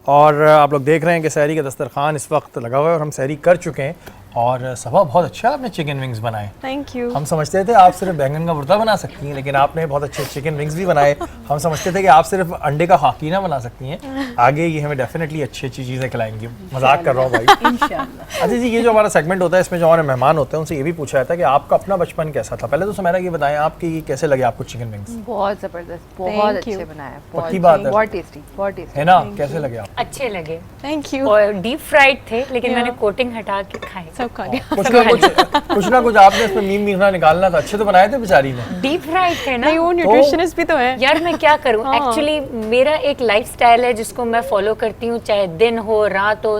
और आप लोग देख रहे हैं कि सहरी का दस्तरखान इस वक्त लगा हुआ है और हम सहरी कर चुके हैं। और सबा बहुत अच्छा आपने चिकन विंग्स बनाए। Thank you. हम समझते थे आप सिर्फ बैंगन का भुर्ता बना सकती हैं, लेकिन आपने बहुत अच्छे चिकन विंग्स भी बनाए। हम समझते थे कि आप सिर्फ अंडे का खाकीना बना सकती हैं। आगे ये हमें डेफिनेटली अच्छी अच्छी चीज़ें खिलाएंगी। मजाक कर रहा हूँ भाई। इंशाल्लाह। अच्छा जी, ये जो हमारा सेगमेंट होता है इसमें जो हमारे मेहमान होते हैं उनसे ये भी पूछा जाता है कि आपका अपना बचपन कैसा था। पहले तो सुमेरा ये बताएं आपकी कैसे लगे आपको चिकन विंग्स। बहुत जबरदस्त, बहुत Thank you. अच्छे बनाए, पक्की बात है। बहुत टेस्टी, बहुत टेस्टी है ना, कैसे लगे आप? अच्छे लगे थैंक यू। और डीप फ्राइड थे, लेकिन Yeah. मैंने कोटिंग हटा के खाए। सब खा लिया। कुछ ना कुछ आपने इसमें मीम मीना निकालना था। अच्छे तो बनाए थे बेचारी ने। डीप फ्राइड थे ना। नहीं, वो न्यूट्रिशनिस्ट भी तो है। यार मैं क्या करूं, हाँ। एक्चुअली मेरा एक लाइफस्टाइल है जिसको मैं फॉलो करती हूँ, चाहे दिन हो रात हो,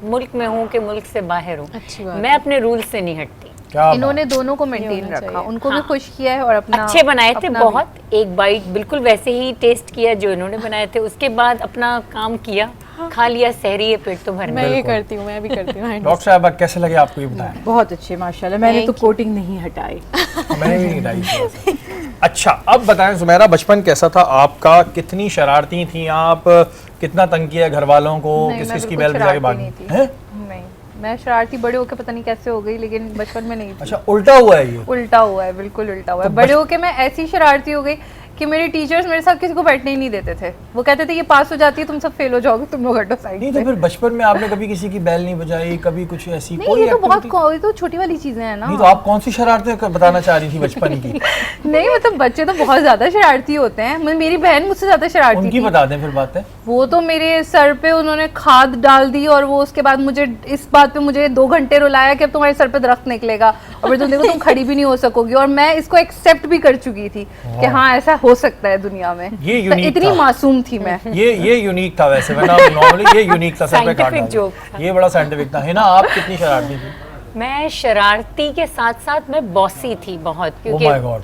मुल्क में हूँ कि मुल्क से बाहर हूँ। अच्छी बात मैं अपने रूल से नहीं हटती। क्या इन्होंने दोनों को मेंटेन होना रखा, चाहिए। उनको भी हाँ। खुश किया है और अपना अच्छे बनाए थे अपना भी। बहुत। एक बाइट बिल्कुल वैसे ही टेस्ट किया जो इन्होंने बनाए थे, उसके बाद अपना काम किया, खा लिया, सहरी है, पेट तो भरना। मैं ये बिल्कुल। करती हूँ, मैं भी करती हूँ। डॉक्टर साहब कैसे लगे आपको ये बताएं। बहुत अच्छे माशाल्लाह। मैंने तो Thank you. कोटिंग नहीं हटाई। मैंने भी नहीं डाली। अच्छा, अब बताएं सुमेरा, बचपन कैसा था आपका? कितनी शरारती थी आप? कितना तंग किया घर वालों को? नहीं, किस मैं किस की बिल्कुल बैल बजा के शरारती भागी नहीं थी। हैं? नहीं, मैं शरारती बड़े होके पता नहीं कैसे हो गई, लेकिन बचपन में नहीं थी। अच्छा, उल्टा हुआ है ये। उल्टा हुआ है, बिल्कुल उल्टा हुआ है। तो बड़े होके मैं ऐसी शरारती हो गई कि मेरे टीचर्स मेरे साथ किसी को बैठने ही नहीं देते थे। वो कहते थे ये पास हो जाती है, तुम सब फेल हो जाओगे, तुम लोग हटो साइड नहीं से। तो फिर बचपन में आपने कभी किसी की बैल नहीं बजाई, कभी कुछ ऐसी नहीं, कोई ये तो बहुत activity? ये तो छोटी वाली चीजें हैं ना। नहीं तो आप कौन सी शरारतें बताना चाह रही थी बचपन की? नहीं मतलब बच्चे तो बहुत ज्यादा शरारती होते हैं। मेरी बहन मुझसे ज्यादा शरारती उनकी थी। बता दें फिर बातें। वो तो मेरे सर पे उन्होंने खाद डाल दी और वो उसके बाद मुझे इस बात पे मुझे 2 घंटे रुलाया कि अब तुम्हारे सर पे दरख्त निकलेगा और फिर तुम देखो तुम खड़ी भी नहीं हो सकोगी। और मैं इसको एक्सेप्ट भी कर चुकी थी कि हाँ ऐसा हो सकता है दुनिया में। ये तो unique इतनी था। मासूम थी मैं। ये यूनिक था वैसे, वरना नॉर्मली ये यूनिक था, सर पे काट Scientific डाला। joke था। ये बड़ा साइंटिफिक था। है ना, आप कितनी शरारती थी? मैं शरारती के साथ साथ मैं बॉसी थी बहुत, ओह क्योंकि माय गॉड,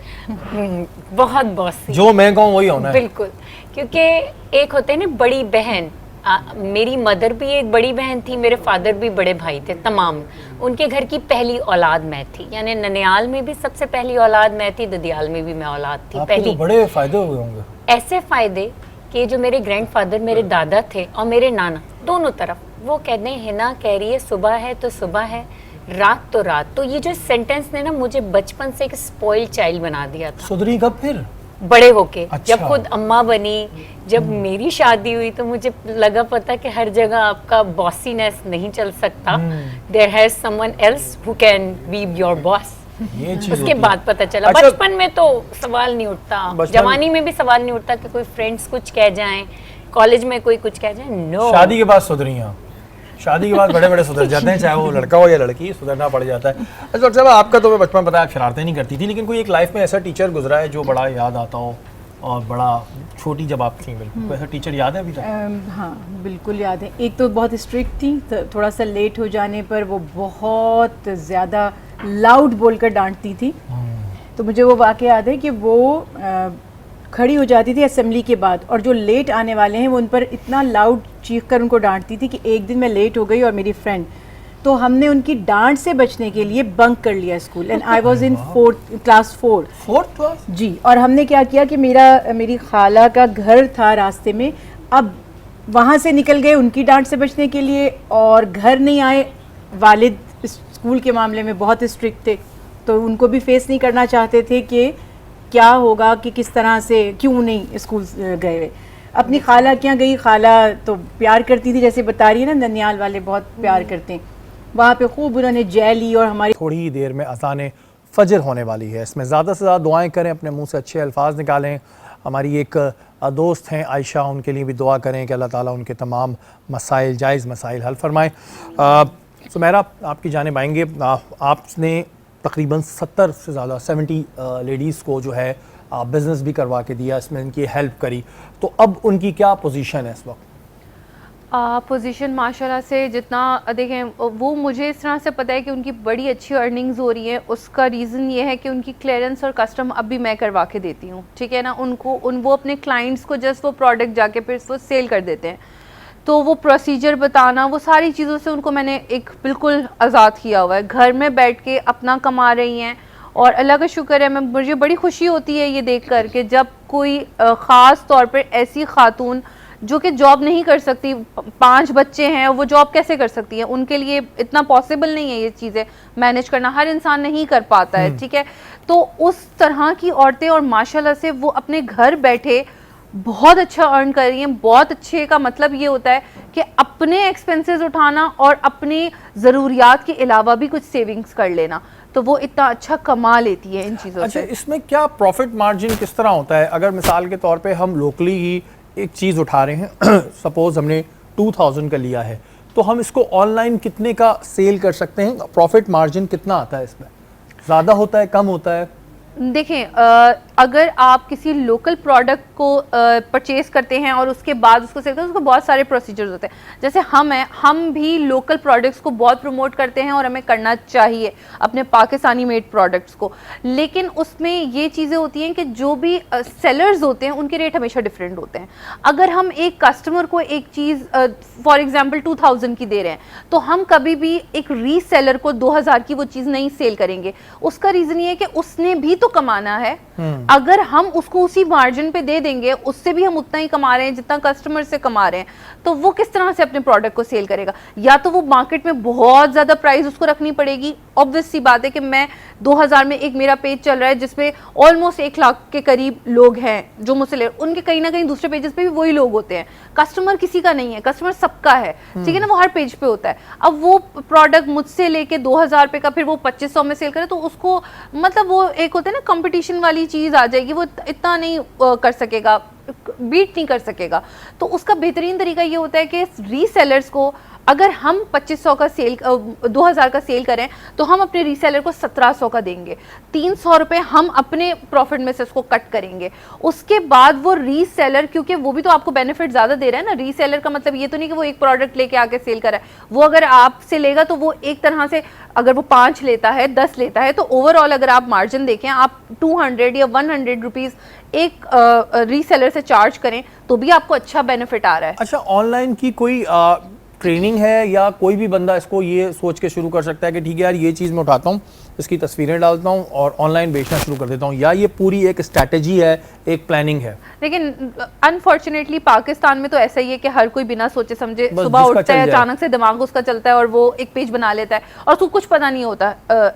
बहुत बॉसी। जो मैं कहूँ वही होना है। बिल्कुल, क्योंकि एक होते हैं ना बड़ी बहन। मेरी मदर भी एक बड़ी बहन थी, मेरे फादर भी बड़े भाई थे तमाम। उनके घर की पहली औलाद मैं थी, यानी ननियाल में भी सबसे पहली औलाद मैं थी, ददियाल में भी मैं औलाद थी आपको तो पहली। बड़े फायदे हुए होंगे। ऐसे फायदे कि जो मेरे ग्रैंडफादर मेरे दादा थे और मेरे नाना दोनों तरफ, वो कहते हैं हिना कह रही है सुबह है तो सुबह है, रात तो रात। तो ये जो सेंटेंस ने ना मुझे बचपन से एक स्पॉइल्ड चाइल्ड बना दिया था। सुधरी कब फिर? बड़े होके अच्छा। जब खुद अम्मा बनी, जब मेरी शादी हुई, तो मुझे लगा पता कि हर जगह आपका बॉसीनेस नहीं चल सकता। There has someone else who can be your boss. ये चीज उसके होती है। बाद पता चला। अच्छा। बचपन में तो सवाल नहीं उठता, बचपन- जवानी में भी सवाल नहीं उठता कि कोई फ्रेंड्स कुछ कह जाएं, कॉलेज में कोई कुछ कह जाए। नो, शादी के बाद सुधरी हैं आप। शादी के बाद बड़े बड़े सुधर जाते हैं, चाहे वो लड़का हो या लड़की, सुधरना पड़ जाता है। अच्छा डॉक्टर साहब, आपका तो मैं बचपन पता है आप शरारतें नहीं करती थी, लेकिन कोई एक लाइफ में ऐसा टीचर गुजरा है जो बड़ा याद आता हो? और बड़ा छोटी जब आप थी बिल्कुल, कोई ऐसा टीचर याद है अभी तक? हाँ बिल्कुल याद है। एक तो बहुत स्ट्रिक्ट थी, तो थोड़ा सा लेट हो जाने पर वो बहुत ज़्यादा लाउड बोलकर डांटती थी। तो मुझे वो वाक़या याद है कि वो खड़ी हो जाती थी असेंबली के बाद, और जो लेट आने वाले हैं वो उन पर इतना लाउड चीख कर उनको डांटती थी कि एक दिन मैं लेट हो गई और मेरी फ्रेंड, तो हमने उनकी डांट से बचने के लिए बंक कर लिया school. And I was in class 4 fourth class? जी। और हमने क्या किया कि मेरी खाला का घर था रास्ते में, अब वहाँ से निकल गए उनकी डांट से बचने के लिए, और घर नहीं आए। वालिद स्कूल के मामले में बहुत स्ट्रिक्ट थे, तो उनको भी फेस नहीं करना चाहते थे कि क्या होगा, कि किस तरह से क्यों नहीं स्कूल गए। अपनी खाला के यहाँ गई, खाला तो प्यार करती थी, जैसे बता रही है ना, ननियाल वाले बहुत प्यार करते हैं। वहाँ पे खूब उन्होंने जय ली और हमारी थोड़ी ही देर में अज़ान फजर होने वाली है, इसमें ज़्यादा से ज़्यादा दुआएं करें, अपने मुंह से अच्छे अल्फाज निकालें। हमारी एक दोस्त हैं आयशा, उनके लिए भी दुआ करें कि अल्लाह ताला उनके तमाम मसाइल, जायज़ मसाइल हल फरमाएँ। सुमेरा, आपकी जानिब आएंगे। आपने तकरीबन 70 से ज़्यादा 70 लेडीज़ को जो है बिज़नेस भी करवा के दिया, इसमें इनकी हेल्प करी, तो अब उनकी क्या पोजीशन है इस वक्त? पोजीशन माशाल्लाह से जितना देखें, वो मुझे इस तरह से पता है कि उनकी बड़ी अच्छी अर्निंग्स हो रही है। उसका रीज़न ये है कि उनकी क्लियरेंस और कस्टम अब भी मैं करवा के देती हूँ, ठीक है ना। वो अपने क्लाइंट्स को जस्ट वो प्रोडक्ट जाके फिर वो सेल कर देते हैं, तो वो प्रोसीजर बताना, वो सारी चीज़ों से उनको मैंने एक बिल्कुल आज़ाद किया हुआ है। घर में बैठ के अपना कमा रही हैं, और अल्लाह का शुक्र है, मुझे बड़ी खुशी होती है ये देख कर के जब कोई ख़ास तौर पर ऐसी खातून जो कि जॉब नहीं कर सकती, 5 बच्चे हैं, वो जॉब कैसे कर सकती है? उनके लिए इतना पॉसिबल नहीं है ये चीज़ें मैनेज करना, हर इंसान नहीं कर पाता है, ठीक है। तो उस तरह की औरतें, और माशाल्लाह से वो अपने घर बैठे बहुत अच्छा अर्न कर रही हैं। बहुत अच्छे का मतलब ये होता है कि अपने एक्सपेंसेस उठाना और अपनी ज़रूरियात के अलावा भी कुछ सेविंग्स कर लेना, तो वो इतना अच्छा कमा लेती है इन चीज़ों अच्छा, से। इसमें क्या प्रॉफिट मार्जिन किस तरह होता है? अगर मिसाल के तौर पे हम लोकली ही एक चीज़ उठा रहे हैं सपोज हमने 2000 का लिया है, तो हम इसको ऑनलाइन कितने का सेल कर सकते हैं? प्रॉफिट मार्जिन कितना आता है इसमें? ज़्यादा होता है, कम होता है? देखें, अगर आप किसी लोकल प्रोडक्ट को परचेज करते हैं और उसके बाद उसको सेल करते हैं, उसको बहुत सारे प्रोसीजर्स होते हैं। जैसे हम भी लोकल प्रोडक्ट्स को बहुत प्रमोट करते हैं और हमें करना चाहिए अपने पाकिस्तानी मेड प्रोडक्ट्स को, लेकिन उसमें ये चीज़ें होती हैं कि जो भी सेलर्स होते हैं उनके रेट हमेशा डिफरेंट होते हैं। अगर हम एक कस्टमर को एक चीज़ फॉर एग्जांपल 2000 की दे रहे हैं, तो हम कभी भी एक रीसेलर को 2000 की वो चीज़ नहीं सेल करेंगे। उसका रीज़न ये है कि उसने भी तो कमाना है। अगर हम उसको उसी मार्जिन पे दे देंगे, उससे भी हम उतना ही कमा रहे हैं जितना कस्टमर से कमा रहे हैं, तो वो किस तरह से अपने प्रोडक्ट को सेल करेगा? या तो वो मार्केट में बहुत ज़्यादा प्राइस उसको रखनी पड़ेगी। ऑब्वियस सी बात है कि मैं 2000 में एक मेरा पेज चल रहा है जिसमें ऑलमोस्ट 1 लाख के करीब लोग हैं जो मुझसे ले, उनके कहीं ना कहीं दूसरे पेजेस पे भी वही लोग होते हैं। कस्टमर किसी का नहीं है, कस्टमर सबका है, ठीक है ना, वो हर पेज पे होता है। अब वो प्रोडक्ट मुझसे लेके 2000 रुपये का फिर वो 2500 में सेल करे, तो उसको मतलब वो एक होता है ना कंपटीशन वाली चीज़ आ जाएगी, वो इतना नहीं कर सकेगा, बीट नहीं कर सकेगा। तो उसका बेहतरीन तरीका ये होता है कि रीसेलर्स को, अगर हम 2500 का सेल 2000 का सेल करें, तो हम अपने रीसेलर को 1700 का देंगे। 300 रुपये हम अपने प्रॉफिट में से उसको कट करेंगे। उसके बाद वो रीसेलर, क्योंकि वो भी तो आपको बेनिफिट ज़्यादा दे रहा है ना, रीसेलर का मतलब ये तो नहीं कि वो एक प्रोडक्ट लेके आके सेल कर रहा है। वो अगर आपसे लेगा तो वो एक तरह से, अगर वो 5 लेता है, 10 लेता है, तो ओवरऑल अगर आप मार्जिन देखें, आप 200 या 100 रुपीज़ एक रीसेलर से चार्ज करें तो भी आपको अच्छा बेनिफिट आ रहा है। अच्छा, ऑनलाइन की कोई ट्रेनिंग है या कोई भी बंदा इसको ये सोच के शुरू कर सकता है कि ठीक है यार, ये चीज़ मैं उठाता हूँ, इसकी तस्वीरें डालता हूँ और ऑनलाइन बेचना शुरू कर देता हूँ, या ये पूरी एक स्ट्रैटेजी है, एक प्लानिंग है? लेकिन अनफॉर्चुनेटली पाकिस्तान में तो ऐसा ही है कि हर कोई बिना सोचे समझे सुबह जिसका उठता है, चल जाए। अचानक से दिमाग उसका चलता है और वो एक पेज बना लेता है और उसको कुछ पता नहीं होता,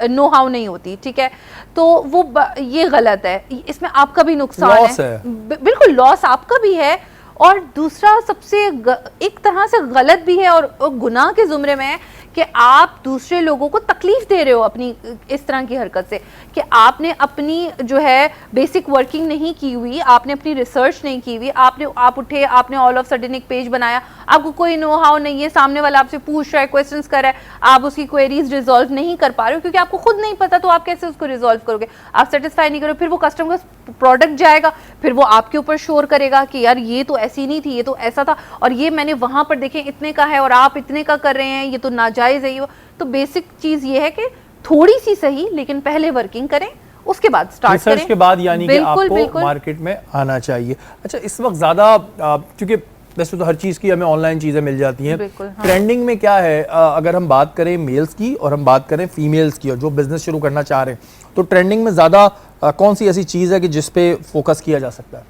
नो हाउ नहीं होती, ठीक है। तो वो ये गलत है, इसमें आपका भी नुकसान लॉस है। बिल्कुल लॉस आपका भी है, और दूसरा सबसे एक तरह से गलत भी है और गुनाह के जुमरे में है कि आप दूसरे लोगों को तकलीफ दे रहे हो अपनी इस तरह की हरकत से, कि आपने अपनी जो है बेसिक वर्किंग नहीं की हुई, आपने अपनी रिसर्च नहीं की हुई, आप उठे, आपने ऑल ऑफ सडन एक पेज बनाया, आपको कोई नो हाउ नहीं है, सामने वाला आपसे पूछ रहा है, क्वेश्चंस कर रहा है, आप उसकी क्वेरीज रिजॉल्व नहीं कर पा रहे हो क्योंकि आपको खुद नहीं पता, तो आप कैसे उसको रिजॉल्व करोगे? आप सेटिस्फाई नहीं करोगे, फिर वो कस्टमर का प्रोडक्ट जाएगा, फिर वो आपके ऊपर शोर करेगा कि यार ये तो ऐसी नहीं थी, ये तो ऐसा था, और ये मैंने वहां पर देखे इतने का है और आप इतने का कर रहे हैं, ये तो नाजायज है। ये तो बेसिक चीज ये है कि थोड़ी सी सही, लेकिन पहले वर्किंग करें, उसके बाद स्टार्ट करें, रिसर्च के बाद, यानी कि आपको बिल्कुल मार्केट में आना चाहिए। अच्छा, इस वक्त ज़्यादा क्योंकि वैसे तो हर चीज़ की हमें ऑनलाइन चीज़ें मिल जाती हैं, हाँ। ट्रेंडिंग में क्या है? अगर हम बात करें मेल्स की और हम बात करें फीमेल्स की, और जो बिजनेस शुरू करना चाह रहे हैं, तो ट्रेंडिंग में ज़्यादा कौन सी ऐसी चीज़ है कि जिस पे फोकस किया जा सकता है?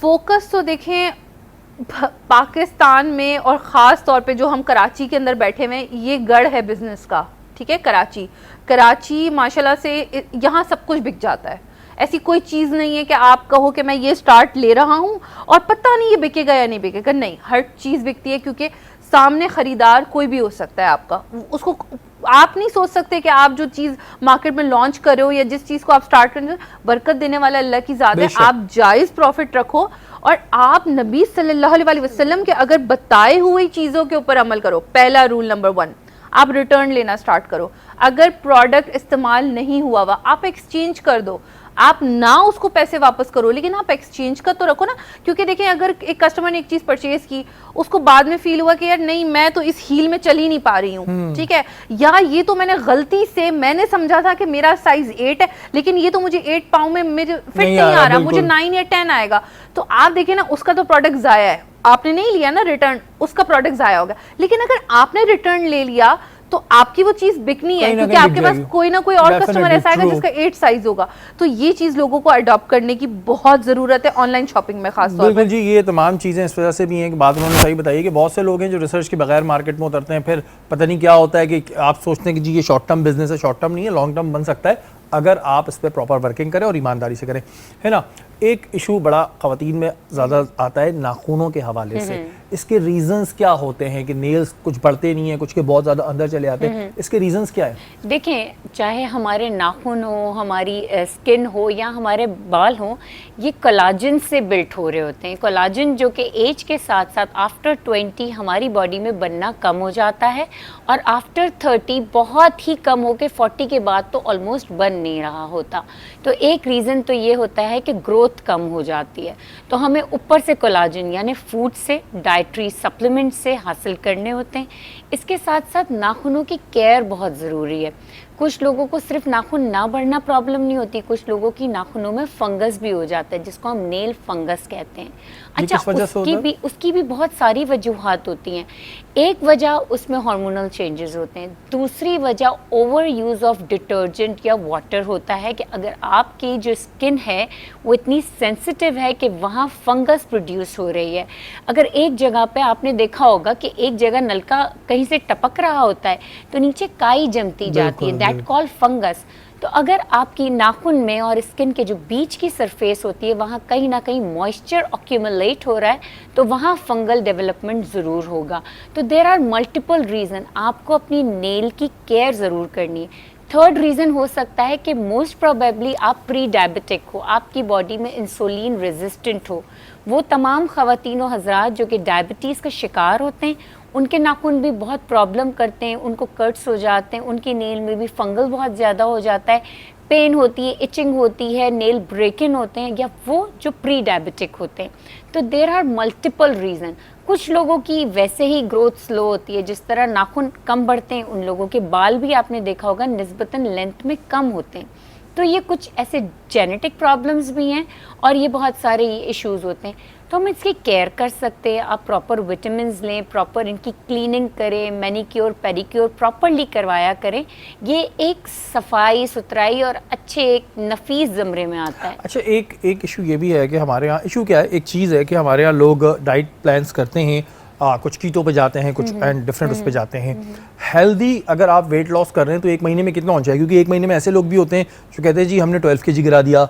फोकस तो देखें, पाकिस्तान में और ख़ास तौर पे जो हम कराची के अंदर बैठे हुए हैं, ये गढ़ है बिजनेस का, ठीक है। कराची माशाल्लाह से यहाँ सब कुछ बिक जाता है। ऐसी कोई चीज़ नहीं है कि आप कहो कि मैं ये स्टार्ट ले रहा हूँ और पता नहीं ये बिकेगा या नहीं बिकेगा, नहीं, हर चीज़ बिकती है क्योंकि सामने ख़रीदार कोई भी हो सकता है आपका। उसको आप नहीं सोच सकते कि आप जो चीज़ मार्केट में लॉन्च कर रहे हो या जिस चीज़ को आप स्टार्ट कर रहे हो, बरकत देने वाला अल्लाह की ज़ात है। आप जायज़ प्रॉफिट रखो और आप नबी सल्लल्लाहु अलैहि वसल्लम के अगर बताए हुई चीज़ों के ऊपर अमल करो। पहला रूल नंबर 1, आप रिटर्न लेना स्टार्ट करो। अगर प्रोडक्ट इस्तेमाल नहीं हुआ हुआ, आप एक्सचेंज कर दो। आप ना उसको पैसे वापस करो, लेकिन आप एक्सचेंज का तो रखो ना, क्योंकि देखिए अगर एक कस्टमर ने एक चीज़ परचेज की, उसको बाद में फील हुआ कि यार नहीं, मैं तो इस हील में चल ही नहीं पा रही हूँ, ठीक है, या ये तो मैंने गलती से, मैंने समझा था कि मेरा साइज 8 है, लेकिन ये तो मुझे 8 पाउंड में मुझे फिट नहीं आ रहा, मुझे 9 या 10 आएगा, तो आप देखिए ना, उसका तो प्रोडक्ट ज़ाया है, आपने नहीं लिया ना रिटर्न, उसका प्रोडक्ट ज़ाया होगा। लेकिन अगर आपने रिटर्न ले लिया तो आपकी वो चीज बिकनी है, कहीं ना क्योंकि कहीं आपके बिक पास जाएगी। कोई ना कोई और Definitely, कस्टमर ऐसा आएगा true. जिसका 8 साइज होगा। तो ये चीज लोगों को अडॉप्ट करने की बहुत जरूरत है ऑनलाइन शॉपिंग में खास तौर बिल्कुल पर। जी, ये तमाम चीज़ें इस वजह से भी हैं कि बात उन्होंने सही बताई कि बहुत से लोग हैं जो रिसर्च के बगैर मार्केट में उतरते हैं, फिर पता नहीं क्या होता है कि आप सोचते हैं कि जी ये शॉर्ट टर्म बिजनेस है, शॉर्ट टर्म नहीं है, लॉन्ग टर्म बन सकता है अगर आप इस पर प्रॉपर वर्किंग करें और ईमानदारी से करें, है ना। एक इशू बड़ा ख़वातीन में ज़्यादा आता है नाखूनों के हवाले से। इसके रीजंस क्या होते हैं कि नेल्स कुछ बढ़ते नहीं हैं, कुछ के बहुत ज़्यादा अंदर चले आते हैं, इसके रीजंस क्या है? देखें, चाहे हमारे नाखून हो, हमारी स्किन हो या हमारे बाल हो, ये कोलाजन से बिल्ट हो रहे होते हैं। कोलाजन जो कि एज के साथ साथ आफ्टर 20 हमारी बॉडी में बनना कम हो जाता है और आफ्टर 30 बहुत ही कम हो के 40 के बाद तो ऑलमोस्ट बन नहीं रहा होता। तो एक रीज़न तो ये होता है कि ग्रोथ कम हो जाती है। तो हमें ऊपर से कोलाजन यानी फूड से, डाइटरी सप्लीमेंट से हासिल करने होते हैं। इसके साथ साथ नाखूनों की केयर बहुत ज़रूरी है। कुछ लोगों को सिर्फ नाखून ना बढ़ना प्रॉब्लम नहीं होती, कुछ लोगों की नाखूनों में फंगस भी हो जाता है जिसको हम नेल फंगस कहते हैं। अच्छा, किस वजह से होता है? उसकी भी बहुत सारी वजूहात होती हैं। एक वजह उसमें हार्मोनल चेंजेस होते हैं, दूसरी वजह ओवर यूज़ ऑफ डिटर्जेंट या वाटर होता है कि अगर आपकी जो स्किन है वो इतनी सेंसिटिव है कि वहाँ फंगस प्रोड्यूस हो रही है। अगर एक जगह पे आपने देखा होगा कि एक जगह नलका कहीं से टपक रहा होता है तो नीचे काई जमती जाती है, दैट कॉल्ड फंगस। तो अगर आपकी नाखून में और स्किन के जो बीच की सरफेस होती है वहाँ कहीं ना कहीं मॉइस्चर ऑक्यूमुलेट हो रहा है तो वहाँ फंगल डेवलपमेंट ज़रूर होगा। तो देयर आर मल्टीपल रीज़न, आपको अपनी नेल की केयर ज़रूर करनी है। थर्ड रीज़न हो सकता है कि मोस्ट प्रोबेबली आप प्री डायबिटिक हो, आपकी बॉडी में इंसुलिन रेजिस्टेंट हो। वो तमाम ख़वातीन और हज़रात जो कि डायबिटीज़ का शिकार होते हैं उनके नाखून भी बहुत प्रॉब्लम करते हैं, उनको कट्स हो जाते हैं, उनकी नेल में भी फंगल बहुत ज़्यादा हो जाता है, पेन होती है, इचिंग होती है, नेल ब्रेकिंग होते हैं, या वो जो प्री डायबिटिक होते हैं। तो देयर आर मल्टीपल रीज़न। कुछ लोगों की वैसे ही ग्रोथ स्लो होती है, जिस तरह नाखून कम बढ़ते हैं उन लोगों के बाल भी आपने देखा होगा निस्बतन लेंथ में कम होते हैं। तो ये कुछ ऐसे जेनेटिक प्रॉब्लम्स भी हैं और ये बहुत सारे इश्यूज़ होते हैं। तो हम इसकी केयर कर सकते हैं। आप प्रॉपर विटामिन्स लें, प्रॉपर इनकी क्लीनिंग करें, मैनीक्योर पेडिक्योर प्रॉपरली करवाया करें। ये एक सफाई सुथराई और अच्छे एक नफीस ज़मरे में आता है। अच्छा, एक इशू ये भी है कि हमारे यहाँ इशू क्या है, एक चीज़ है कि हमारे यहाँ लोग डाइट प्लान्स करते हैं, कुछ कीटो पे जाते हैं, कुछ एंड डिफरेंट उस पे जाते हैं। हेल्दी अगर आप वेट लॉस कर रहे हैं तो एक महीने में कितना होना चाहिए? क्योंकि एक महीने में ऐसे लोग भी होते हैं जो कहते हैं जी हमने 12 kg गिरा दिया,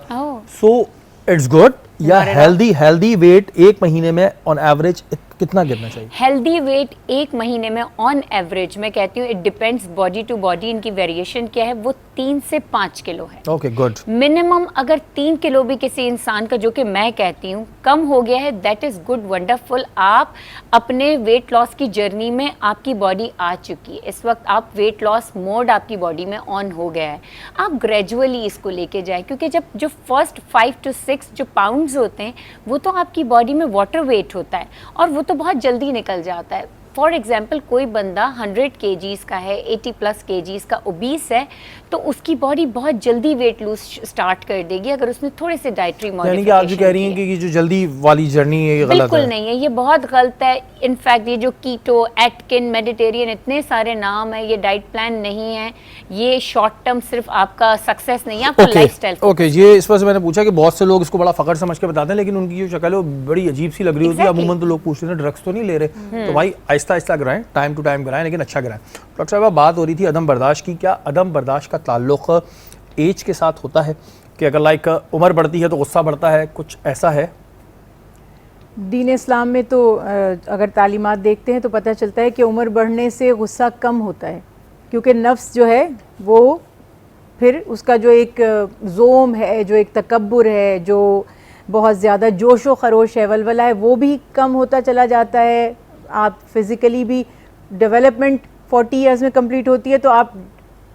सो इट्स गुड, या हेल्दी वेट एक महीने में ऑन एवरेज कितना गिरना चाहिए? हेल्दी वेट एक महीने में ऑन एवरेज मैं कहती हूँ, it depends body to body, इनकी वेरिएशन क्या है, वो 3 से 5 किलो है। Okay, good. मिनिमम अगर 3 किलो भी किसी इंसान का, जो कि मैं कहती हूँ, कम हो गया है, दैट इज़ गुड, वंडरफुल। आप अपने वेट लॉस की जर्नी में आपकी बॉडी आ चुकी है। इस वक्त आप वेट लॉस मोड आपकी बॉडी में ऑन हो गया है। आप ग्रेजुअली इसको लेके जाए, क्योंकि जब जो फर्स्ट 5 to 6 जो पाउंड्स होते हैं वो तो आपकी बॉडी में वाटर वेट होता है और वो तो बहुत जल्दी निकल जाता है। फॉर एग्जाम्पल कोई बंदा 100 kgs का है, 80+ kgs का ओबीस है, तो उसकी बॉडी बहुत जल्दी वेट लूज स्टार्ट कर देगी अगर उसने थोड़े से डाइटरी यानी कि मॉडिफिकेशन आप जो कह रही हैं कि ये जो जल्दी वाली जर्नी है ये गलत बिल्कुल है? नहीं है, ये बहुत गलत है। इनफैक्ट ये जो कीटो, एटकिन, मेडिटेरियन, इतने सारे नाम है, ये डाइट प्लान नहीं है। ये शॉर्ट टर्म सिर्फ आपका सक्सेस नहीं है, आपका लाइफस्टाइल। ओके, ये इस वजह से मैंने पूछा कि बहुत से लोग इसको बड़ा फखर समझ के बताते हैं, लेकिन उनकी जो शक्ल है वो बड़ी अजीब सी लग रही होती है। अमूमन तो लोग पूछते हैं ड्रग्स तो नहीं ले रहे, तो भाई Aahista Aahista गिराएं, time to time गिराएं, लेकिन अच्छा गिराएं। डॉक्टर साहब, बात हो रही थी अदम बर्दाश्त की। क्या अदम बर्दाश्त का ताल्लुक एज के साथ होता है कि अगर लाइक उम्र बढ़ती है तो गुस्सा बढ़ता है, कुछ ऐसा है? दीन इस्लाम में तो अगर तालीमात देखते हैं तो पता चलता है कि उम्र बढ़ने से गुस्सा कम होता है, क्योंकि नफ्स जो है वो फिर उसका जो एक जोम है, जो एक तकब्बुर है, जो बहुत ज़्यादा जोश व खरोश है, वलवला है, वो भी कम होता चला जाता है। आप फिज़िकली भी डेवलपमेंट 40 इयर्स में कंप्लीट होती है तो आप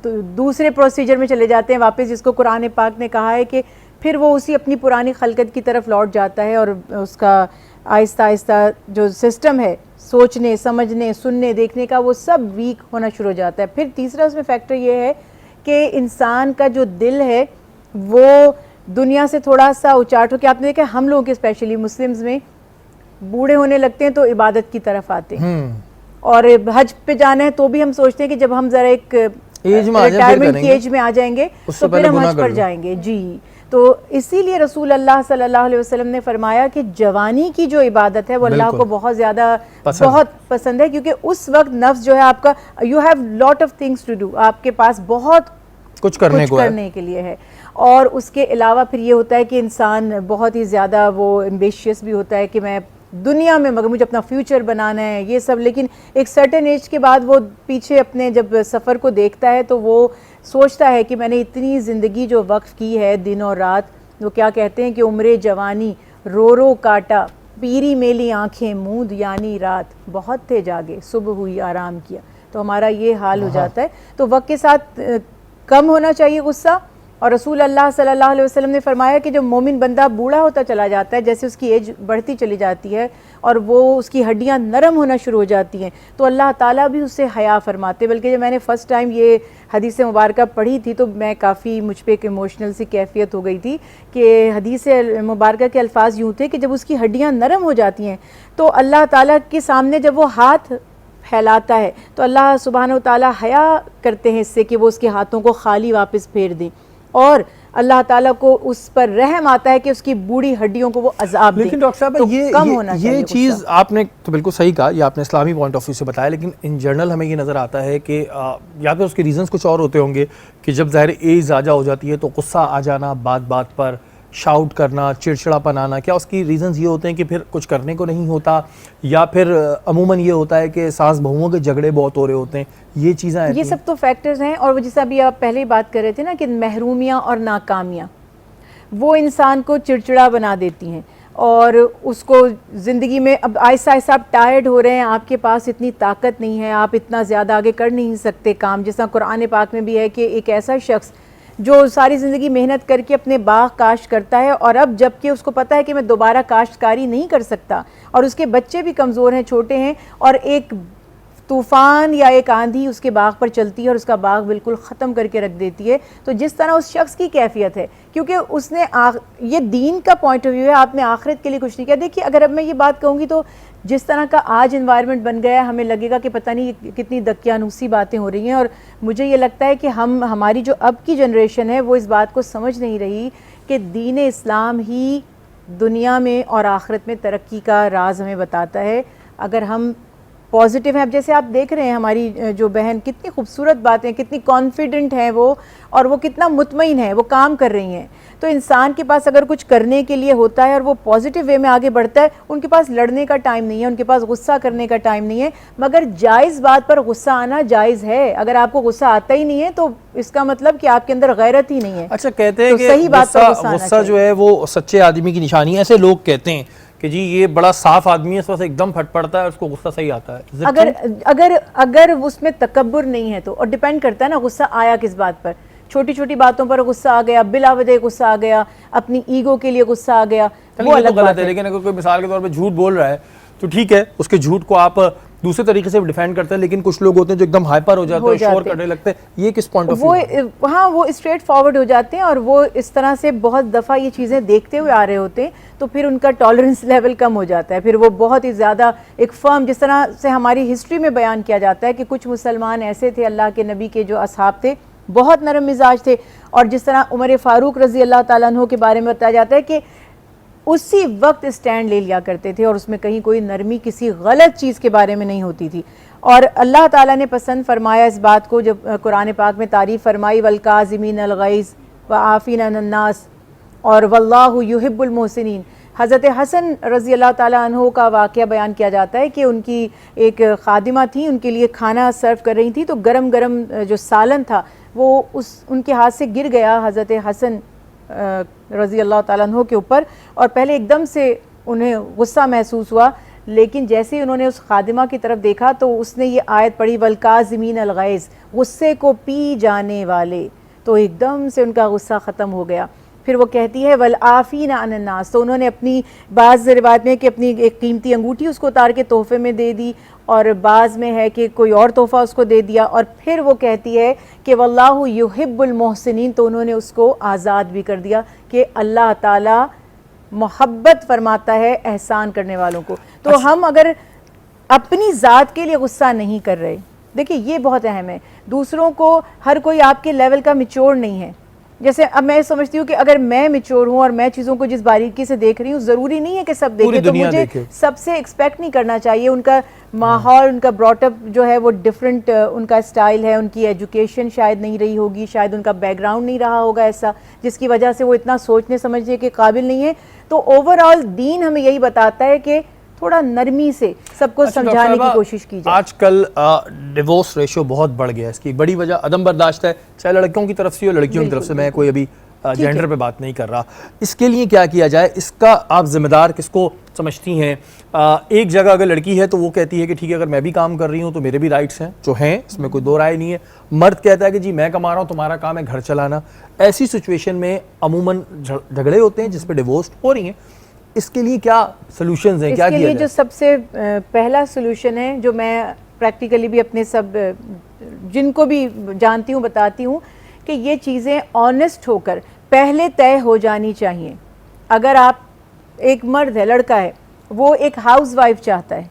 तो दूसरे प्रोसीजर में चले जाते हैं वापस, जिसको कुरान पाक ने कहा है कि फिर वो उसी अपनी पुरानी खलकत की तरफ लौट जाता है और उसका आहिस्ता आहिस्ता जो सिस्टम है सोचने, समझने, सुनने, देखने का, वो सब वीक होना शुरू हो जाता है। फिर तीसरा उसमें फैक्टर ये है कि इंसान का जो दिल है वो दुनिया से थोड़ा सा उचाट हो के, आपने देखा हम लोगों के स्पेशली मुस्लिम्स में बूढ़े होने लगते हैं तो इबादत की तरफ आते हैं, और हज पे जाना है तो भी हम सोचते हैं कि जब हम जरा एक एज में आ जाएं, फिर रिटायरमेंट की करेंगे। एज में आ जाएंगे उससे तो पहले फिर हम गुनाह हज कर पर लो। जाएंगे जी। तो इसीलिए रसूल अल्लाह सल्लल्लाहु अलैहि वसल्लम ने फरमाया कि जवानी की जो इबादत है वो अल्लाह बिल्कुल। को बहुत ज़्यादा पसंद। बहुत पसंद है, क्योंकि उस वक्त नफ्स जो है आपका, you have lot of things to do, आपके पास बहुत कुछ करने कुछ को है। करने के लिए है। और उसके अलावा फिर ये होता है कि इंसान बहुत ही ज़्यादा वो एम्बिशियस भी होता है कि मैं दुनिया में, मगर मुझे अपना फ्यूचर बनाना है ये सब, लेकिन एक सर्टेन एज के बाद वो पीछे अपने जब सफ़र को देखता है तो वो सोचता है कि मैंने इतनी ज़िंदगी जो वक्फ की है दिन और रात, वो क्या कहते हैं कि उम्रे जवानी रो रो काटा, पीरी मेली आंखें मूंद यानी रात, बहुत थे जागे सुबह हुई आराम किया। तो हमारा ये हाल हो जाता है। तो वक्त के साथ कम होना चाहिए गुस्सा। और रसूल अल्लाह सल्लल्लाहु अलैहि वसल्लम ने फरमाया कि जब मोमिन बंदा बूढ़ा होता चला जाता है, जैसे उसकी एज बढ़ती चली जाती है और वो उसकी हड्डियां नरम होना शुरू हो जाती हैं, तो अल्लाह ताला भी उससे हया फरमाते। बल्कि जब मैंने फ़र्स्ट टाइम ये हदीस मुबारक पढ़ी थी तो मैं काफ़ी, मुझ पर एक इमोशनल सी कैफियत हो गई थी कि हदीस मुबारक के अल्फाज यूँ थे कि जब उसकी हड्डियाँ नरम हो जाती हैं तो अल्लाह ताला के सामने जब वो हाथ फैलाता है तो अल्लाह सुब्हानहू ताला हया करते हैं इससे कि वो उसके हाथों को खाली वापस फेर दें, और अल्लाह ताला को उस पर रहम आता है कि उसकी बूढ़ी हड्डियों को वो अजाब दे। लेकिन डॉक्टर साहब तो ये कम होना ये चाहिए चीज़ गुस्सा। आपने तो बिल्कुल सही कहा, ये आपने इस्लामी पॉइंट ऑफ व्यू से बताया, लेकिन इन जनरल हमें ये नज़र आता है कि या फिर उसके रीजंस कुछ और होते होंगे कि जब ज़ाहिर एज ज़्यादा हो जाती है तो गुस्सा आ जाना, बात बात पर शाउट करना, चिड़चिड़ापन आना, क्या उसकी रीजंस ये होते हैं कि फिर कुछ करने को नहीं होता, या फिर अमूमन ये होता है कि सास बहुओं के झगड़े बहुत हो रहे होते हैं, ये चीज़ें ये सब तो फैक्टर्स हैं। और वो जैसा अभी आप पहले ही बात कर रहे थे ना कि महरूमियाँ और नाकामियाँ वो इंसान को चिड़चिड़ा बना देती हैं और उसको ज़िंदगी में अब आहिस्ता आहिस्ता आप टायर्ड हो रहे हैं, आपके पास इतनी ताकत नहीं है, आप इतना ज़्यादा आगे कर नहीं सकते काम। जैसा कुरान पाक में भी है कि एक ऐसा शख्स जो सारी ज़िंदगी मेहनत करके अपने बाग काश्त करता है और अब जबकि उसको पता है कि मैं दोबारा काश्तकारी नहीं कर सकता और उसके बच्चे भी कमज़ोर हैं, छोटे हैं, और एक तूफ़ान या एक आंधी उसके बाग पर चलती है और उसका बाग बिल्कुल ख़त्म करके रख देती है। तो जिस तरह उस शख्स की कैफियत है, क्योंकि उसने ये दीन का पॉइंट ऑफ व्यू है, आपने आखिरत के लिए कुछ नहीं किया। देखिए अगर अब मैं ये बात कहूँगी तो जिस तरह का आज इन्वायरमेंट बन गया है, हमें लगेगा कि पता नहीं कितनी दकियानूसी बातें हो रही हैं, और मुझे ये लगता है कि हमारी जो अब की जनरेशन है वो इस बात को समझ नहीं रही कि दीन इस्लाम ही दुनिया में और आखिरत में तरक्की का राज हमें बताता है। अगर हम पॉजिटिव हैं, अब जैसे आप देख रहे हैं हमारी जो बहन कितनी खूबसूरत बातें, कितनी कॉन्फिडेंट हैं वो, और वो कितना मुतमईन है, वो काम कर रही हैं। तो इंसान के पास अगर कुछ करने के लिए होता है और वो पॉजिटिव वे में आगे बढ़ता है, उनके पास लड़ने का टाइम नहीं है, उनके पास गुस्सा करने का टाइम नहीं है। मगर जायज़ बात पर गुस्सा आना जायज़ है। अगर आपको गुस्सा आता ही नहीं है तो इसका मतलब कि आपके अंदर गैरत ही नहीं है। अच्छा, कहते हैं तो कि सही बात पर गुस्सा आना गुस्सा जो है वो सच्चे आदमी की निशानी है। ऐसे लोग कहते हैं कि जी ये बड़ा साफ आदमी है, बस एकदम फट पड़ता है, उसको गुस्सा सही आता है। Is it अगर true? अगर अगर उसमें तकब्बुर नहीं है तो, और डिपेंड करता है ना गुस्सा आया किस बात पर। छोटी छोटी बातों पर गुस्सा आ गया, बिला वजह गुस्सा आ गया, अपनी ईगो के लिए गुस्सा आ गया, वो ये तो अलग गलत बात है। है। लेकिन अगर कोई मिसाल के तौर पे झूठ बोल रहा है तो ठीक है, उसके झूठ को आप दूसरे तरीके से डिफेंड करते हैं, लेकिन कुछ लोग होते हैं जो एकदम हाइपर हो जाते हैं, शोर करने लगते हैं, ये किस पॉइंट ऑफ व्यू? वो हाँ, वो स्ट्रेट फॉरवर्ड हो जाते हैं और वो इस तरह से बहुत दफ़ा ये चीज़ें देखते हुए आ रहे होते हैं, तो फिर उनका टॉलरेंस लेवल कम हो जाता है। फिर वो बहुत ही ज़्यादा एक फर्म, जिस तरह से हमारी हिस्ट्री में बयान किया जाता है कि कुछ मुसलमान ऐसे थे अल्लाह के नबी के जो असहाब थे, बहुत नरम मिजाज थे, और जिस तरह उमर फ़ारूक रज़ी अल्लाह ताला अन्हु के बारे में बताया जाता है कि उसी वक्त स्टैंड ले लिया करते थे और उसमें कहीं कोई नरमी किसी गलत चीज़ के बारे में नहीं होती थी। और अल्लाह ताला ने पसंद फरमाया इस बात को, जब कुरान पाक में तारीफ़ फरमाई वल काज़िमीन अल गैज़ व आफ़ीन अन नास और वल्लाहु युहिब्बुल मोहसिनीन। हज़रत हसन रज़ी अल्लाह ताला अन्हु का वाक़या बयान किया जाता है कि उनकी एक खादिमा थी, उनके लिए खाना सर्व कर रही थी, तो गरम गरम जो सालन था वो उनके हाथ से गिर गया हज़रत हसन रज़ी अल्लाह ताला अन्हु के ऊपर, और पहले एकदम से उन्हें गुस्सा महसूस हुआ, लेकिन जैसे ही उन्होंने उस खादिमा की तरफ देखा तो उसने ये आयत पढ़ी वल काज़िमीन अल गैज़, गुस्से को पी जाने वाले, तो एकदम से उनका गुस्सा ख़त्म हो गया। फिर वो कहती है वल आफ़ीना अन नास, तो उन्होंने अपनी बाज़ रिवायत में कि अपनी एक कीमती अंगूठी उसको उतार के तोहफे में दे दी, और बाज़ में है कि कोई और तोहफ़ा उसको दे दिया, और फिर वो कहती है कि वल्लाहु युहिब्बुल मोहसिनीन, तो उन्होंने उसको आज़ाद भी कर दिया कि अल्लाह ताला मोहब्बत फरमाता है एहसान करने वालों को। तो हम अगर अपनी ज़ात के लिए गुस्सा नहीं कर रहे। देखिए ये बहुत अहम है। दूसरों को, हर कोई आपके लेवल का मैच्योर नहीं है। जैसे अब मैं समझती हूँ कि अगर मैं मैच्योर हूँ और मैं चीज़ों को जिस बारीकी से देख रही हूँ, ज़रूरी नहीं है कि सब देखें, तो मुझे सबसे एक्सपेक्ट नहीं करना चाहिए। उनका माहौल, उनका ब्रॉटअप जो है वो डिफरेंट, उनका स्टाइल है, उनकी एजुकेशन शायद नहीं रही होगी, शायद उनका बैकग्राउंड नहीं रहा होगा ऐसा, जिसकी वजह से वो इतना सोचने समझने के काबिल नहीं है। तो ओवरऑल दीन हमें यही बताता है कि थोड़ा नरमी से सबको समझाने की कोशिश की जाए। आजकल डिवोर्स रेशियो बहुत बढ़ गया है, इसकी एक बड़ी वजह अदम बर्दाश्त है, चाहे लड़कियों की तरफ से हो लड़कियों की तरफ से। मैं कोई अभी जेंडर पे बात नहीं कर रहा। इसके लिए क्या किया जाए, इसका आप जिम्मेदार किसको समझती हैं? एक जगह अगर लड़की है तो वो कहती है कि ठीक है, अगर मैं भी काम कर रही हूँ तो मेरे भी राइट्स हैं जो हैं, इसमें कोई दो राय नहीं है। मर्द कहता है कि जी मैं कमा रहा हूँ, तुम्हारा काम है घर चलाना। ऐसी सिचुएशन में अमूमन झगड़े होते हैं जिस पे डिवोर्स हो रही हैं। इसके लिए क्या सॉल्यूशंस हैं, क्या किया जाए? जो सबसे पहला सॉल्यूशन है, जो मैं प्रैक्टिकली भी अपने सब जिनको भी जानती हूँ बताती हूँ, कि ये चीज़ें ऑनेस्ट होकर पहले तय हो जानी चाहिए। अगर आप, एक मर्द है, लड़का है, वो एक हाउसवाइफ चाहता है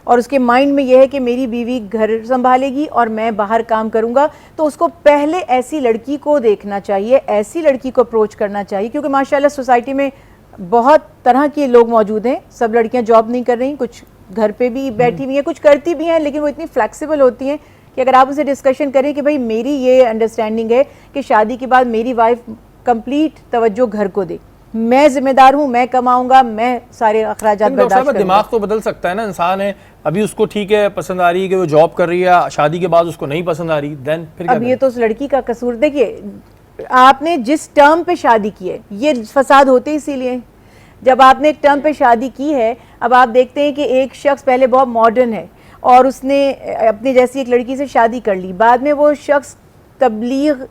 और उसके माइंड में यह है कि मेरी बीवी घर संभालेगी और मैं बाहर काम करूंगा, तो उसको पहले ऐसी लड़की को देखना चाहिए, ऐसी लड़की को अप्रोच करना चाहिए। क्योंकि माशाल्लाह सोसाइटी में बहुत तरह के लोग मौजूद हैं। सब लड़कियां जॉब नहीं कर रही, कुछ घर पे भी बैठी हुई हैं, कुछ करती भी हैं, लेकिन वो इतनी फ्लेक्सिबल होती हैं कि अगर आप उनसे डिस्कशन करें कि भाई मेरी ये अंडरस्टैंडिंग है कि शादी के बाद मेरी वाइफ कंप्लीट तवज्जो घर को दे, मैं जिम्मेदार हूँ, मैं कमाऊंगा, मैं सारे अखराजात बर्दाश्त करूंगा। दिमाग तो बदल सकता है ना, इंसान है, अभी उसको ठीक है पसंद आ रही है कि वो जॉब कर रही है, शादी के बाद उसको नहीं पसंद आ रही, देन फिर क्या? अब ये तो उस लड़की का कसूर। देखिए आपने जिस टर्म पे शादी की है, ये फसाद होते इसीलिए। जब आपने एक टर्म पे शादी की है, अब आप देखते हैं कि एक शख्स पहले बहुत मॉडर्न है और उसने अपनी जैसी एक लड़की से शादी कर ली, बाद में वो शख्स तबलीग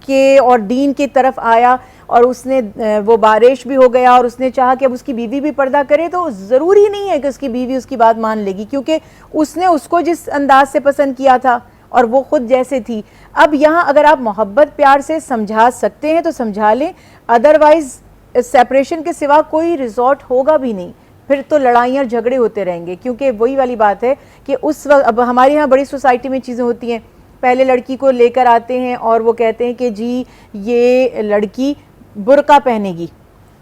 के और दीन की तरफ आया और उसने वो बारिश भी हो गया और उसने चाहा कि अब उसकी बीवी भी पर्दा करे, तो ज़रूरी नहीं है कि उसकी बीवी उसकी बात मान लेगी, क्योंकि उसने उसको जिस अंदाज से पसंद किया था और वो खुद जैसे थी। अब यहाँ अगर आप मोहब्बत प्यार से समझा सकते हैं तो समझा लें, अदरवाइज सेपरेशन के सिवा कोई रिजॉर्ट होगा भी नहीं, फिर तो लड़ाइयाँ झगड़े होते रहेंगे। क्योंकि वही वाली बात है कि उस वक्त, अब हमारे यहाँ बड़ी सोसाइटी में चीज़ें होती हैं, पहले लड़की को लेकर आते हैं और वो कहते हैं कि जी ये लड़की बुर्का पहनेगी,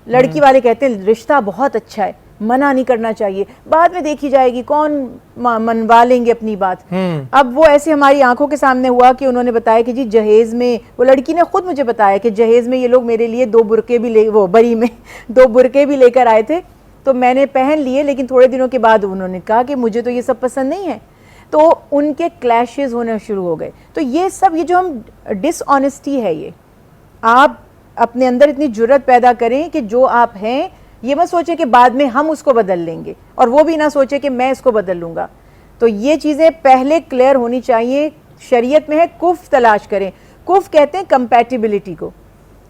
लड़की वाले कहते हैं रिश्ता बहुत अच्छा है, मना नहीं करना चाहिए, बाद में देखी जाएगी, कौन मनवा लेंगे अपनी बात। अब वो ऐसे हमारी आंखों के सामने हुआ कि उन्होंने बताया कि जी जहेज में, वो लड़की ने खुद मुझे बताया कि जहेज में ये लोग मेरे लिए 2 बुरके भी वो बरी में 2 बुरके भी लेकर आए थे, तो मैंने पहन लिए, लेकिन थोड़े दिनों के बाद उन्होंने कहा कि मुझे तो ये सब पसंद नहीं है, तो उनके क्लैशेस होने शुरू हो गए। तो ये सब, ये जो हम डिसऑनेस्टी है, ये आप अपने अंदर इतनी जुर्रत पैदा करें कि जो आप हैं ये मत सोचे कि बाद में हम उसको बदल लेंगे, और वो भी ना सोचे कि मैं इसको बदल लूँगा। तो ये चीज़ें पहले क्लियर होनी चाहिए। शरीयत में है कुफ तलाश करें, कुफ कहते हैं कंपैटिबिलिटी को,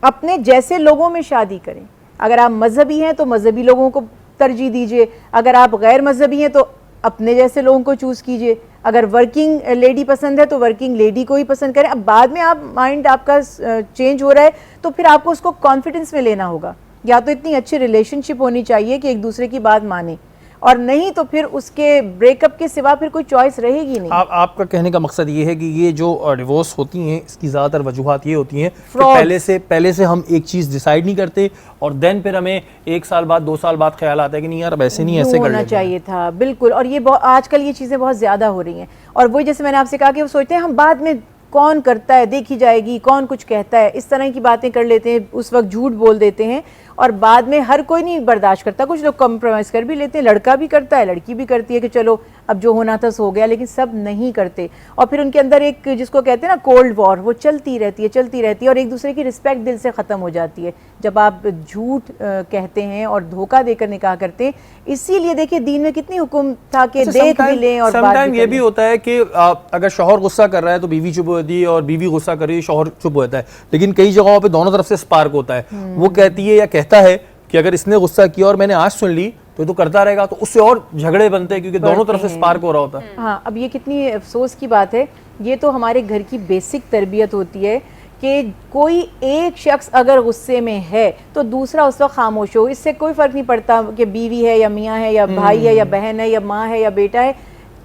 अपने जैसे लोगों में शादी करें। अगर आप मजहबी हैं तो मजहबी लोगों को तरजीह दीजिए, अगर आप गैर मजहबी हैं तो अपने जैसे लोगों को चूज़ कीजिए, अगर वर्किंग लेडी पसंद है तो वर्किंग लेडी को ही पसंद करें। अब बाद में आप माइंड आपका चेंज हो रहा है तो फिर आपको उसको कॉन्फिडेंस में लेना होगा, या तो इतनी अच्छी रिलेशनशिप होनी चाहिए कि एक दूसरे की बात माने, और नहीं तो फिर उसके ब्रेकअप के सिवा फिर कोई चॉइस रहेगी नहीं। आपका कहने का मकसद ये है कि ये जो डिवोर्स होती हैं इसकी ज़्यादातर वजूहात ये होती हैं कि पहले से हम एक चीज़ डिसाइड नहीं करते और देन फिर हमें 1 साल बाद 2 साल बाद ख्याल आता है कि नहीं यार अब ऐसे नहीं, ऐसे करना चाहिए था। बिल्कुल, और ये आजकल ये चीज़ें बहुत ज़्यादा हो रही हैं, और वही जैसे मैंने आपसे कहा कि वो सोचते हैं हम बाद में कौन करता है देखी जाएगी, कौन कुछ कहता है, इस तरह की बातें कर लेते हैं, उस वक्त झूठ बोल देते हैं, और बाद में हर कोई नहीं बर्दाश्त करता, कुछ लोग कॉम्प्रोमाइज़ कर भी लेते हैं, लड़का भी करता है, लड़की भी करती है कि चलो अब जो होना था सो हो गया, लेकिन सब नहीं करते। और फिर उनके अंदर एक जिसको कहते हैं ना कोल्ड वॉर, वो चलती रहती है और एक दूसरे की रिस्पेक्ट दिल से ख़त्म हो जाती है जब आप झूठ कहते हैं और धोखा देकर निकाह करते हैं। इसीलिए देखिए दीन में कितनी हुक्म था कि देख भी लें। और समटाइम ये भी होता है कि अगर शौहर गुस्सा कर रहा है तो बीवी चुप होती है और बीवी गुस्सा कर रही है शौहर चुप होता है, लेकिन कई जगहों पे दोनों तरफ से स्पार्क होता है। वो कहती है या कहता है कि अगर इसने गुस्सा किया और मैंने आज सुन ली तो करता रहेगा, तो उससे और झगड़े बनते हैं क्योंकि दोनों तरफ से स्पार्क हो रहा होता है। हाँ, अब ये कितनी अफसोस की बात है, ये तो हमारे घर की बेसिक तरबियत होती है कि कोई एक शख्स अगर गुस्से में है तो दूसरा उस वक्त खामोश हो। इससे कोई फ़र्क नहीं पड़ता कि बीवी है या मियाँ है या भाई है या बहन है या माँ है या बेटा है।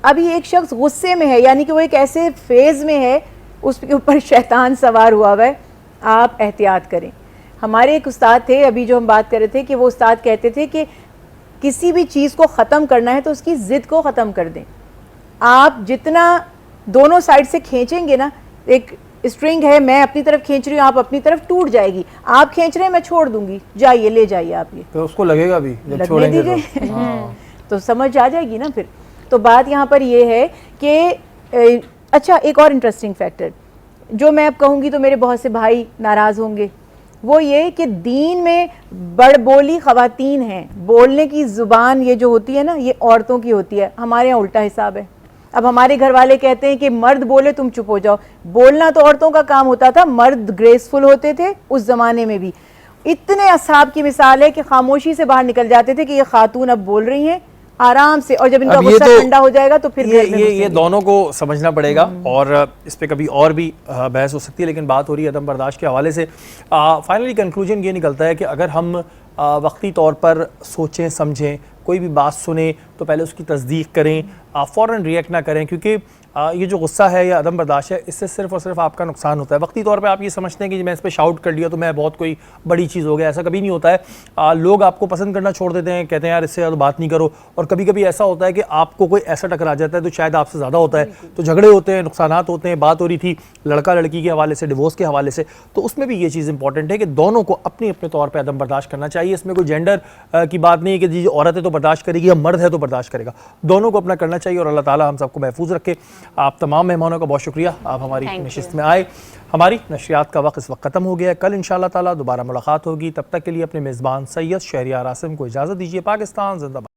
अभी एक शख्स गुस्से में है, यानी कि वो एक ऐसे फेज़ में है, उसके ऊपर शैतान सवार हुआ है। आप एहतियात करें। हमारे एक उस्ताद थे, अभी जो हम बात कर रहे थे, कि वो उस्ताद कहते थे कि किसी भी चीज़ को ख़त्म करना है तो उसकी ज़िद को ख़त्म कर दें। आप जितना दोनों साइड से खींचेंगे ना, एक स्ट्रिंग है, मैं अपनी तरफ खींच रही हूँ, आप अपनी तरफ, टूट जाएगी। आप खींच रहे हैं, मैं छोड़ दूंगी, जाइए ले जाइए आप ये, तो उसको लगेगा भी जब लगने छोड़ेंगे दीजिए। तो। हाँ। तो समझ आ जाएगी ना फिर। तो बात यहाँ पर ये है कि अच्छा, एक और इंटरेस्टिंग फैक्टर जो मैं अब कहूँगी तो मेरे बहुत से भाई नाराज़ होंगे, वो ये कि दीन में बड़बोली ख़वातीन हैं। बोलने की ज़ुबान ये जो होती है ना, ये औरतों की होती है। हमारे यहाँ उल्टा हिसाब है। अब हमारे घर वाले कहते हैं कि मर्द बोले तुम चुप हो जाओ। बोलना तो औरतों का काम होता था, मर्द ग्रेसफुल होते थे उस ज़माने में भी। इतने असहाब की मिसाल है कि खामोशी से बाहर निकल जाते थे कि ये खातून अब बोल रही हैं आराम से, और जब इनका गुस्सा ठंडा हो जाएगा तो फिर ये दोनों को समझना पड़ेगा और इस पे कभी और भी बहस हो सकती है। लेकिन बात हो रही है अदम बर्दाश्त के हवाले से। फाइनली कंक्लूजन ये निकलता है कि अगर हम वक्ती तौर पर सोचें समझें, कोई भी बात सुने तो पहले उसकी तस्दीक करें, फ़ौरन रिएक्ट ना करें, क्योंकि ये जो गुस्सा है या अदम बर्दाश्त है, इससे सिर्फ और सिर्फ आपका नुकसान होता है। वक्ती तौर पे आप ये समझते हैं कि मैं इस पर शाउट कर लिया तो मैं बहुत कोई बड़ी चीज़ हो गया, ऐसा कभी नहीं होता है। लोग आपको पसंद करना छोड़ देते हैं, कहते हैं यार इससे ज़्यादा बात नहीं करो। और कभी कभी ऐसा होता है कि आपको कोई ऐसा टकरा जाता है तो शायद आपसे ज़्यादा होता है, तो झगड़े होते हैं, नुकसान होते हैं। बात हो रही थी लड़का लड़की के हवाले से, डिवोर्स के हवाले से, तो उसमें भी ये चीज़ इंपॉर्टेंट है कि दोनों को अपने अपने तौर पर अदम बर्दाश्त करना चाहिए। इसमें कोई जेंडर की बात नहीं है कि जी औरत है तो बर्दाश्त करेगी या मर्द है तो बर्दाश्त करेगा, दोनों को अपना करना चाहिए। और अल्लाह ताला हम सबको महफूज रखे। आप तमाम मेहमानों का बहुत शुक्रिया, आप हमारी नशिस्त में आए। हमारी नशरियात का वक्त इस वक्त ख़त्म हो गया है। कल इंशाअल्लाह ताला दोबारा मुलाकात होगी। तब तक के लिए अपने मेज़बान सैयद शहरियार आसिम को इजाज़त दीजिए। पाकिस्तान जिंदाबाद।